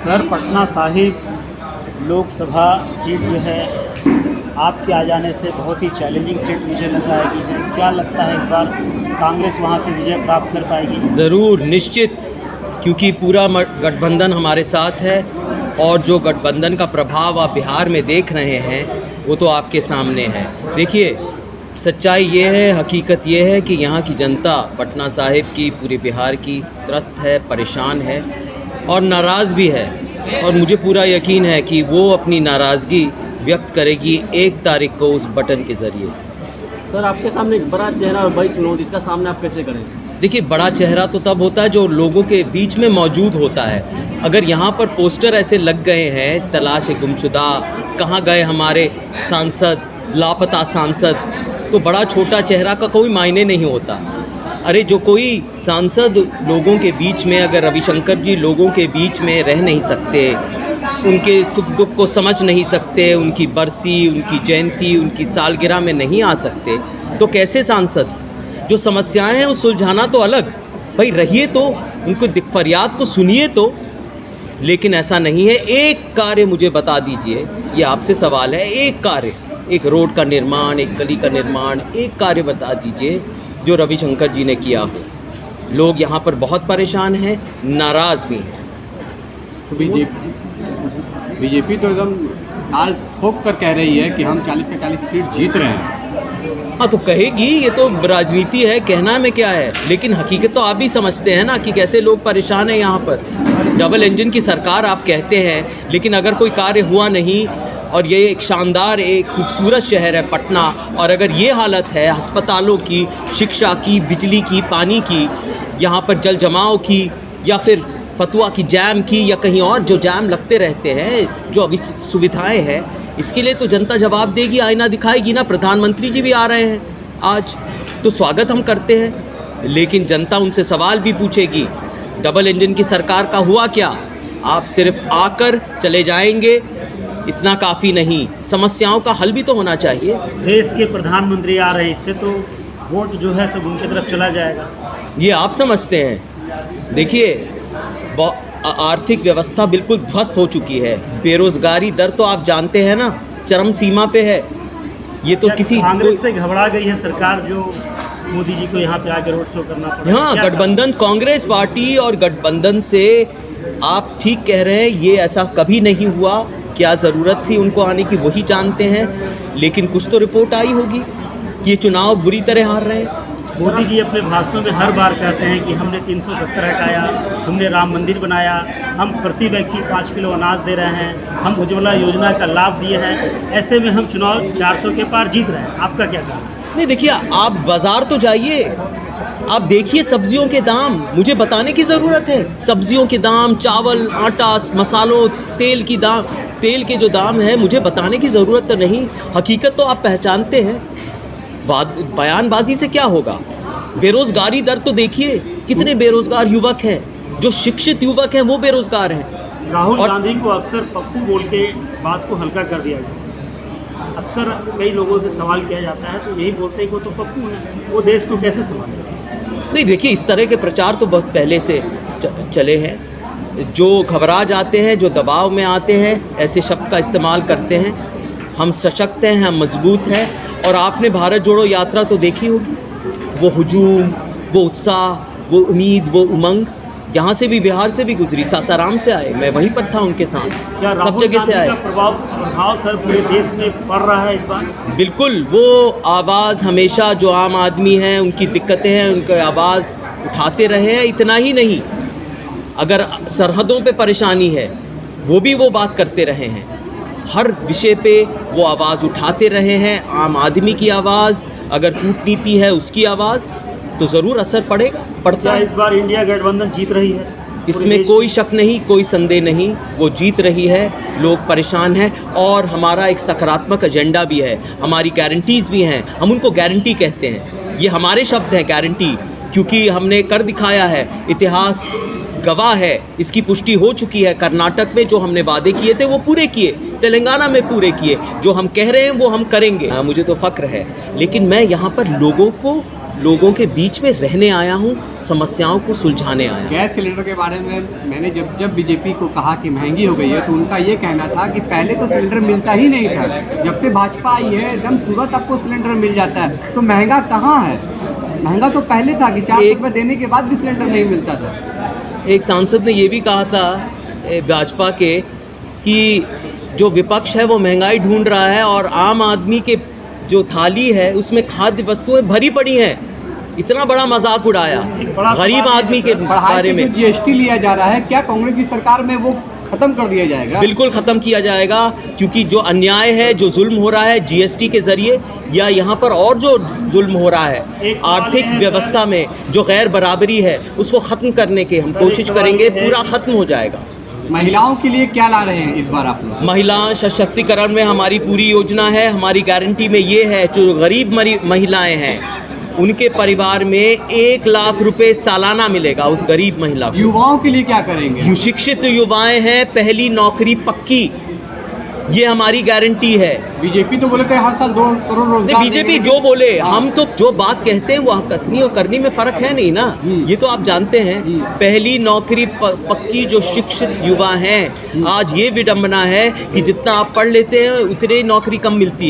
Sir, Patna Sahib Lok Sabha seat जो है आपके आ जाने से बहुत ही चैलेंजिंग सीट मुझे लगता है कि है। क्या लगता है इस बार कांग्रेस वहां से विजय प्राप्त कर पाएगी? ज़रूर, निश्चित, क्योंकि पूरा गठबंधन हमारे साथ है और जो गठबंधन का प्रभाव आप बिहार में देख रहे हैं वो तो आपके सामने है। देखिए, सच्चाई ये है, हकीकत ये है कि यहाँ की जनता पटना साहिब की, पूरे बिहार की त्रस्त है, परेशान है और नाराज़ भी है। और मुझे पूरा यकीन है कि वो अपनी नाराज़गी व्यक्त करेगी 1 तारीख को उस बटन के ज़रिए। सर, आपके सामने एक बड़ा चेहरा और बड़ी चुनौती, इसका सामना आप कैसे करेंगे? देखिए, बड़ा चेहरा तो तब होता है जो लोगों के बीच में मौजूद होता है। अगर यहाँ पर पोस्टर ऐसे लग गए हैं, तलाश गुमशुदा, कहाँ गए हमारे सांसद, लापता सांसद, तो बड़ा छोटा चेहरा का कोई मायने नहीं होता। अरे, जो कोई सांसद लोगों के बीच में, अगर रविशंकर जी लोगों के बीच में रह नहीं सकते, उनके सुख दुख को समझ नहीं सकते, उनकी बरसी, उनकी जयंती, उनकी सालगिरह में नहीं आ सकते, तो कैसे सांसद? जो समस्याएं हैं वो सुलझाना तो अलग, भाई रहिए तो, उनको फरियाद को सुनिए तो, लेकिन ऐसा नहीं है। एक कार्य मुझे बता दीजिए, ये आपसे सवाल है, एक कार्य, एक रोड का निर्माण, एक गली का निर्माण, एक कार्य बता दीजिए जो रविशंकर जी ने किया हो। लोग यहाँ पर बहुत परेशान हैं, नाराज़ भी हैं। तो बीजेपी तो एकदम आज ठोक कर कह रही है कि हम 40 का 40 सीट जीत रहे हैं। हाँ, तो कहेगी, ये तो राजनीति है, कहना में क्या है, लेकिन हकीकत तो आप भी समझते हैं ना कि कैसे लोग परेशान हैं यहाँ पर। डबल इंजन की सरकार आप कहते हैं, लेकिन अगर कोई कार्य हुआ नहीं, और ये एक शानदार, एक खूबसूरत शहर है पटना, और अगर ये हालत है अस्पतालों की, शिक्षा की, बिजली की, पानी की, यहाँ पर जल जमाव की, या फिर फतुआ की जैम की, या कहीं और जो जैम लगते रहते हैं, जो अभी सुविधाएं हैं, इसके लिए तो जनता जवाब देगी, आईना दिखाएगी ना। प्रधानमंत्री जी भी आ रहे हैं आज, तो स्वागत हम करते हैं, लेकिन जनता उनसे सवाल भी पूछेगी, डबल इंजन की सरकार का हुआ क्या? आप सिर्फ आकर चले जाएंगे, इतना काफ़ी नहीं, समस्याओं का हल भी तो होना चाहिए। देश के प्रधानमंत्री आ रहे हैं, इससे तो वोट जो है सब उनकी तरफ चला जाएगा। ये आप समझते हैं? देखिए, आर्थिक व्यवस्था बिल्कुल ध्वस्त हो चुकी है, बेरोज़गारी दर तो आप जानते हैं ना, चरम सीमा पे है। ये तो किसी कांग्रेस से घबरा गई है सरकार, जो मोदी जी को यहाँ पे आकर रोड शो करना पड़ा। हाँ, गठबंधन, कांग्रेस पार्टी और गठबंधन से आप ठीक कह रहे हैं, ये ऐसा कभी नहीं हुआ। क्या ज़रूरत थी उनको आने की, वही जानते हैं, लेकिन कुछ तो रिपोर्ट आई होगी कि ये चुनाव बुरी तरह हार रहे हैं। मोदी जी अपने भाषणों में हर बार कहते हैं कि हमने 370 हटाया, हमने राम मंदिर बनाया, हम प्रति व्यक्ति 5 किलो अनाज दे रहे हैं, हम उज्ज्वला योजना का लाभ दिए हैं। ऐसे में हम चुनाव 400 के पार जीत रहे हैं। आपका क्या कहना है? नहीं, देखिए, आप बाज़ार तो जाइए, आप देखिए सब्जियों के दाम, मुझे बताने की ज़रूरत है? सब्जियों के दाम, चावल, आटा, मसालों, तेल की दाम, तेल के जो दाम है, मुझे बताने की ज़रूरत तो नहीं, हकीकत तो आप पहचानते हैं। बयानबाजी से क्या होगा? बेरोज़गारी दर तो देखिए, कितने बेरोज़गार युवक हैं, जो शिक्षित युवक हैं वो बेरोज़गार हैं। राहुल गांधी को अक्सर पप्पू बोल के बात को हल्का कर दिया गया। अक्सर कई लोगों से सवाल किया जाता है तो यही बोलते हैं कि वो तो पप्पू है, वो देश को कैसे संभालेगा? नहीं, देखिए, इस तरह के प्रचार तो बहुत पहले से चले हैं। जो घबरा जाते हैं, जो दबाव में आते हैं, ऐसे शब्द का इस्तेमाल करते हैं। हम सशक्त हैं, हम मजबूत हैं। और आपने भारत जोड़ो यात्रा तो देखी होगी, वो हुजूम, वो उत्साह, वो उम्मीद, वो उमंग, यहाँ से भी, बिहार से भी गुजरी, सासाराम से आए, मैं वहीं पर था उनके साथ, सब जगह से आए। प्रभाव सर पूरे देश में पड़ रहा है इस बार? बिल्कुल, वो आवाज़ हमेशा जो आम आदमी हैं, उनकी दिक्कतें हैं, उनकी आवाज़ उठाते रहे हैं। इतना ही नहीं, अगर सरहदों पे परेशानी है, वो भी वो बात करते रहे हैं। हर विषय पे वो आवाज़ उठाते रहे हैं, आम आदमी की आवाज़, अगर कूटनीति है उसकी आवाज़, तो ज़रूर असर पड़ता है। इस बार इंडिया गठबंधन जीत रही है? इसमें कोई शक नहीं, कोई संदेह नहीं, वो जीत रही है। लोग परेशान हैं और हमारा एक सकारात्मक एजेंडा भी है, हमारी गारंटीज़ भी हैं। हम उनको गारंटी कहते हैं, ये हमारे शब्द हैं गारंटी, क्योंकि हमने कर दिखाया है, इतिहास गवाह है, इसकी पुष्टि हो चुकी है। कर्नाटक में जो हमने वादे किए थे वो पूरे किए, तेलंगाना में पूरे किए, जो हम कह रहे हैं वो हम करेंगे। मुझे तो फ़ख्र है, लेकिन मैं यहाँ पर लोगों को लोगों के बीच में रहने आया हूँ, समस्याओं को सुलझाने आया हूँ। गैस सिलेंडर के बारे में मैंने जब बीजेपी को कहा कि महंगी हो गई है, तो उनका ये कहना था कि पहले तो सिलेंडर मिलता ही नहीं था, जब से भाजपा आई है एकदम तुरंत आपको सिलेंडर मिल जाता है। तो महंगा कहाँ है? महंगा तो पहले था कि 4 रुपये देने के बाद भी सिलेंडर नहीं मिलता था। एक सांसद ने ये भी कहा था भाजपा के कि जो विपक्ष है वो महंगाई ढूंढ रहा है और आम आदमी के जो थाली है उसमें खाद्य वस्तुएं भरी पड़ी हैं। इतना बड़ा मजाक उड़ाया गरीब आदमी के बारे में। जीएसटी लिया जा रहा है, क्या कांग्रेस की सरकार में वो खत्म कर दिया जाएगा? बिल्कुल ख़त्म किया जाएगा, क्योंकि जो अन्याय है, जो जुल्म हो रहा है जीएसटी के ज़रिए या यहाँ पर और जो जुल्म हो रहा है आर्थिक व्यवस्था में, जो गैर बराबरी है, उसको ख़त्म करने की हम कोशिश करेंगे, पूरा ख़त्म हो जाएगा। महिलाओं के लिए क्या ला रहे हैं इस बार आप लोग? महिला सशक्तिकरण में हमारी पूरी योजना है। हमारी गारंटी में ये है, जो गरीब महिलाएं हैं उनके परिवार में 1 लाख रुपए सालाना मिलेगा उस गरीब महिला को। युवाओं के लिए क्या करेंगे? शिक्षित युवाएं हैं, पहली नौकरी पक्की, ये हमारी गारंटी है। बीजेपी तो बोले थे हर साल 2 करोड़ रोजगार। बीजेपी जो बोले, हम तो जो बात कहते हैं वो कथनी और करनी में फर्क है नहीं ना, ये तो आप जानते हैं। पहली नौकरी पक्की जो शिक्षित युवा हैं, आज ये विडंबना है कि जितना आप पढ़ लेते हैं उतनी नौकरी कम मिलती है।